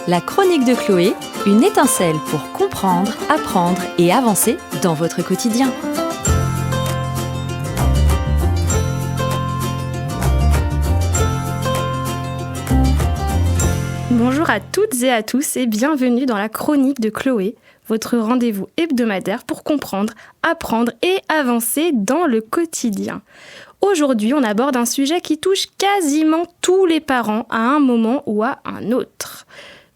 La chronique de Chloé, une étincelle pour comprendre, apprendre et avancer dans votre quotidien. Bonjour à toutes et à tous et bienvenue dans la chronique de Chloé, votre rendez-vous hebdomadaire pour comprendre, apprendre et avancer dans le quotidien. Aujourd'hui, on aborde un sujet qui touche quasiment tous les parents à un moment ou à un autre.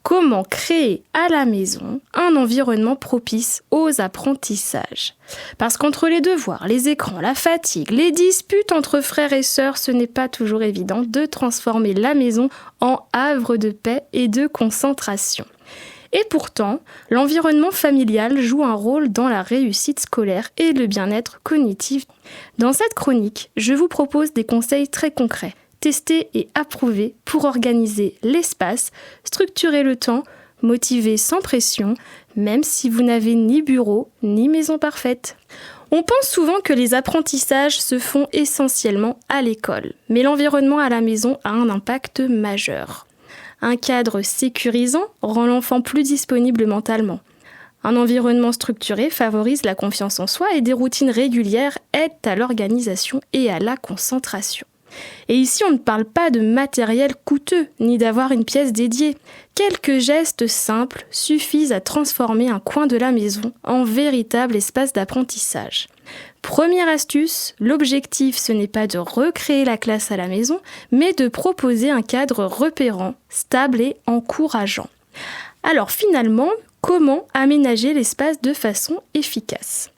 Comment créer à la maison un environnement propice aux apprentissages ? Parce qu'entre les devoirs, les écrans, la fatigue, les disputes entre frères et sœurs, ce n'est pas toujours évident de transformer la maison en havre de paix et de concentration. Et pourtant, l'environnement familial joue un rôle dans la réussite scolaire et le bien-être cognitif. Dans cette chronique, je vous propose des conseils très concrets, testés et approuvés pour organiser l'espace, structurer le temps, motiver sans pression, même si vous n'avez ni bureau ni maison parfaite. On pense souvent que les apprentissages se font essentiellement à l'école, mais l'environnement à la maison a un impact majeur. Un cadre sécurisant rend l'enfant plus disponible mentalement. Un environnement structuré favorise la confiance en soi et des routines régulières aident à l'organisation et à la concentration. Et ici, on ne parle pas de matériel coûteux, ni d'avoir une pièce dédiée. Quelques gestes simples suffisent à transformer un coin de la maison en véritable espace d'apprentissage. Première astuce, l'objectif ce n'est pas de recréer la classe à la maison, mais de proposer un cadre repérant, stable et encourageant. Alors finalement, comment aménager l'espace de façon efficace ?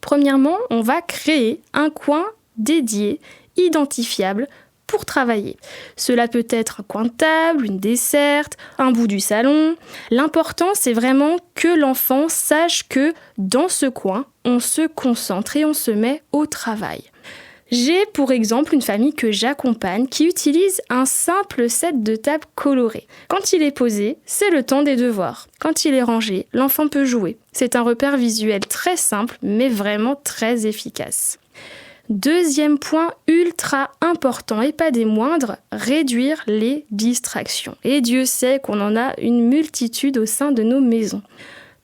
Premièrement, on va créer un coin dédié, identifiable, pour travailler. Cela peut être un coin de table, une desserte, un bout du salon. L'important, c'est vraiment que l'enfant sache que dans ce coin, on se concentre et on se met au travail. J'ai pour exemple une famille que j'accompagne qui utilise un simple set de table coloré. Quand il est posé, c'est le temps des devoirs. Quand il est rangé, l'enfant peut jouer. C'est un repère visuel très simple, mais vraiment très efficace. Deuxième point ultra important et pas des moindres, réduire les distractions. Et Dieu sait qu'on en a une multitude au sein de nos maisons.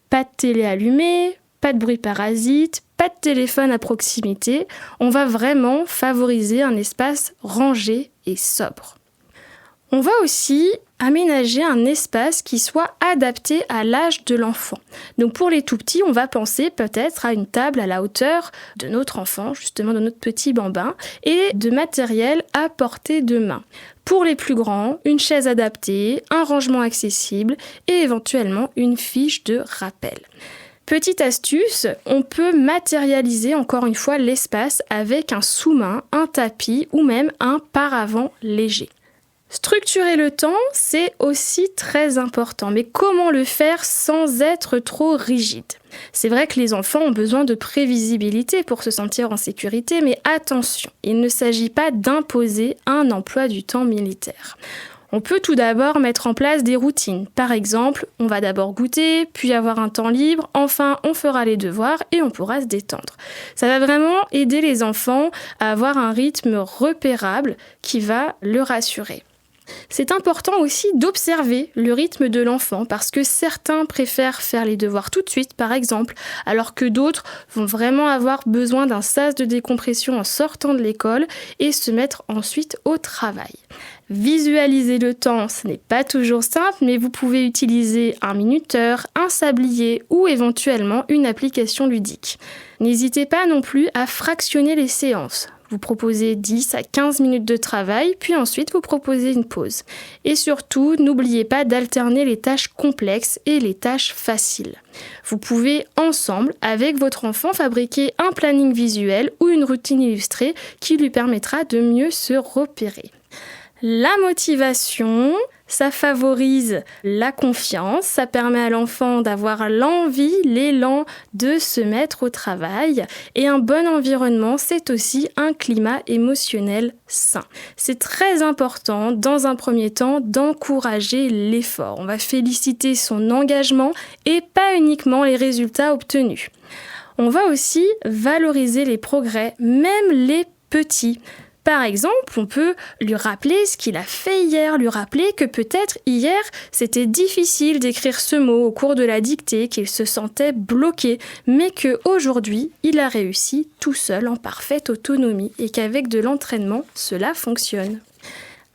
Pas de télé allumée, pas de bruit parasite, pas de téléphone à proximité. On va vraiment favoriser un espace rangé et sobre. On va aussi aménager un espace qui soit adapté à l'âge de l'enfant. Donc pour les tout petits, on va penser peut-être à une table à la hauteur de notre enfant, justement de notre petit bambin, et de matériel à portée de main. Pour les plus grands, une chaise adaptée, un rangement accessible et éventuellement une fiche de rappel. Petite astuce, on peut matérialiser encore une fois l'espace avec un sous-main, un tapis ou même un paravent léger. Structurer le temps, c'est aussi très important, mais comment le faire sans être trop rigide ? C'est vrai que les enfants ont besoin de prévisibilité pour se sentir en sécurité, mais attention, il ne s'agit pas d'imposer un emploi du temps militaire. On peut tout d'abord mettre en place des routines. Par exemple, on va d'abord goûter, puis avoir un temps libre, enfin on fera les devoirs et on pourra se détendre. Ça va vraiment aider les enfants à avoir un rythme repérable qui va le rassurer. C'est important aussi d'observer le rythme de l'enfant parce que certains préfèrent faire les devoirs tout de suite, par exemple, alors que d'autres vont vraiment avoir besoin d'un sas de décompression en sortant de l'école et se mettre ensuite au travail. Visualiser le temps, ce n'est pas toujours simple, mais vous pouvez utiliser un minuteur, un sablier ou éventuellement une application ludique. N'hésitez pas non plus à fractionner les séances. Vous proposez 10 à 15 minutes de travail, puis ensuite vous proposez une pause. Et surtout, n'oubliez pas d'alterner les tâches complexes et les tâches faciles. Vous pouvez ensemble, avec votre enfant, fabriquer un planning visuel ou une routine illustrée qui lui permettra de mieux se repérer. La motivation, ça favorise la confiance, ça permet à l'enfant d'avoir l'envie, l'élan de se mettre au travail. Et un bon environnement, c'est aussi un climat émotionnel sain. C'est très important, dans un premier temps, d'encourager l'effort. On va féliciter son engagement et pas uniquement les résultats obtenus. On va aussi valoriser les progrès, même les petits. Par exemple, on peut lui rappeler ce qu'il a fait hier, lui rappeler que peut-être hier, c'était difficile d'écrire ce mot au cours de la dictée, qu'il se sentait bloqué, mais qu'aujourd'hui, il a réussi tout seul en parfaite autonomie et qu'avec de l'entraînement, cela fonctionne.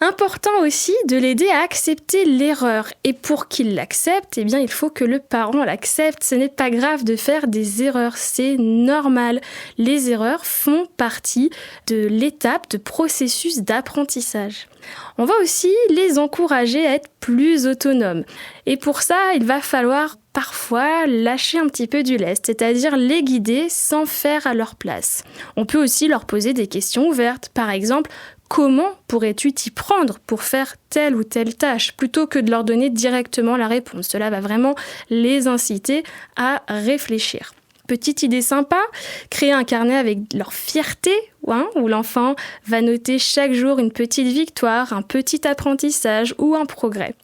Important aussi de l'aider à accepter l'erreur. Et pour qu'il l'accepte, il faut que le parent l'accepte. Ce n'est pas grave de faire des erreurs, c'est normal. Les erreurs font partie de l'étape de processus d'apprentissage. On va aussi les encourager à être plus autonomes. Et pour ça, il va falloir parfois lâcher un petit peu du lest, c'est-à-dire les guider sans faire à leur place. On peut aussi leur poser des questions ouvertes. Par exemple, comment pourrais-tu t'y prendre pour faire telle ou telle tâche, plutôt que de leur donner directement la réponse. Cela va vraiment les inciter à réfléchir. Petite idée sympa, créer un carnet avec leur fierté, où l'enfant va noter chaque jour une petite victoire, un petit apprentissage ou un progrès.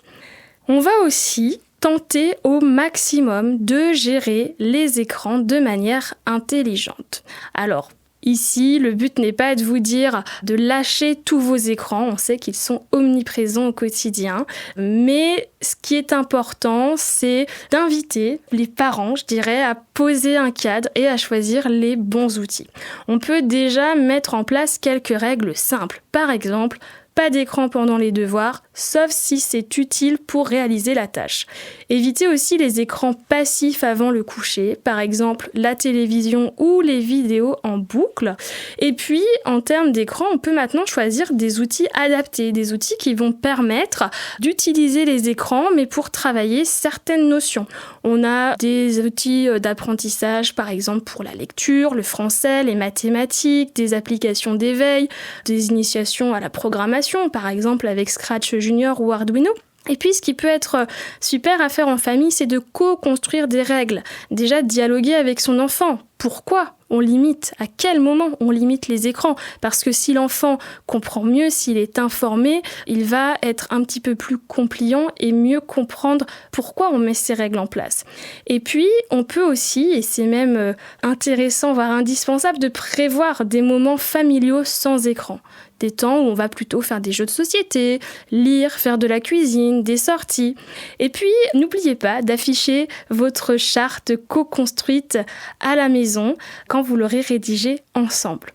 On va aussi tenter au maximum de gérer les écrans de manière intelligente. Alors, ici, le but n'est pas de vous dire de lâcher tous vos écrans, on sait qu'ils sont omniprésents au quotidien, mais ce qui est important, c'est d'inviter les parents, à poser un cadre et à choisir les bons outils. On peut déjà mettre en place quelques règles simples, par exemple, pas d'écran pendant les devoirs, sauf si c'est utile pour réaliser la tâche. Évitez aussi les écrans passifs avant le coucher, par exemple la télévision ou les vidéos en boucle. Et puis, en termes d'écran, on peut maintenant choisir des outils adaptés, des outils qui vont permettre d'utiliser les écrans, mais pour travailler certaines notions. On a des outils d'apprentissage, par exemple pour la lecture, le français, les mathématiques, des applications d'éveil, des initiations à la programmation, par exemple avec Scratch Junior ou Arduino. Et puis, ce qui peut être super à faire en famille, c'est de co-construire des règles. Déjà, dialoguer avec son enfant. Pourquoi on limite? À quel moment on limite les écrans? Parce que si l'enfant comprend mieux, s'il est informé, il va être un petit peu plus compliant et mieux comprendre pourquoi on met ces règles en place. Et puis, on peut aussi, et c'est même intéressant, voire indispensable, de prévoir des moments familiaux sans écran. Des temps où on va plutôt faire des jeux de société, lire, faire de la cuisine, des sorties. Et puis, n'oubliez pas d'afficher votre charte co-construite à la maison quand vous l'aurez rédigée ensemble.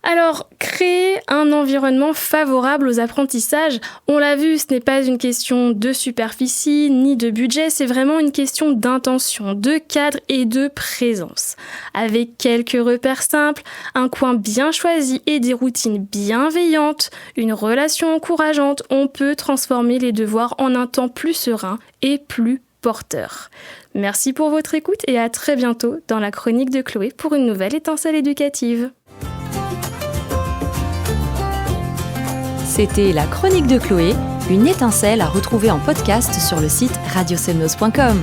Alors, créer un environnement favorable aux apprentissages, on l'a vu, ce n'est pas une question de superficie ni de budget, c'est vraiment une question d'intention, de cadre et de présence. Avec quelques repères simples, un coin bien choisi et des routines bienveillantes, une relation encourageante, on peut transformer les devoirs en un temps plus serein et plus porteur. Merci pour votre écoute et à très bientôt dans la chronique de Chloé pour une nouvelle étincelle éducative. C'était la chronique de Chloé, une étincelle à retrouver en podcast sur le site radiosemnos.com.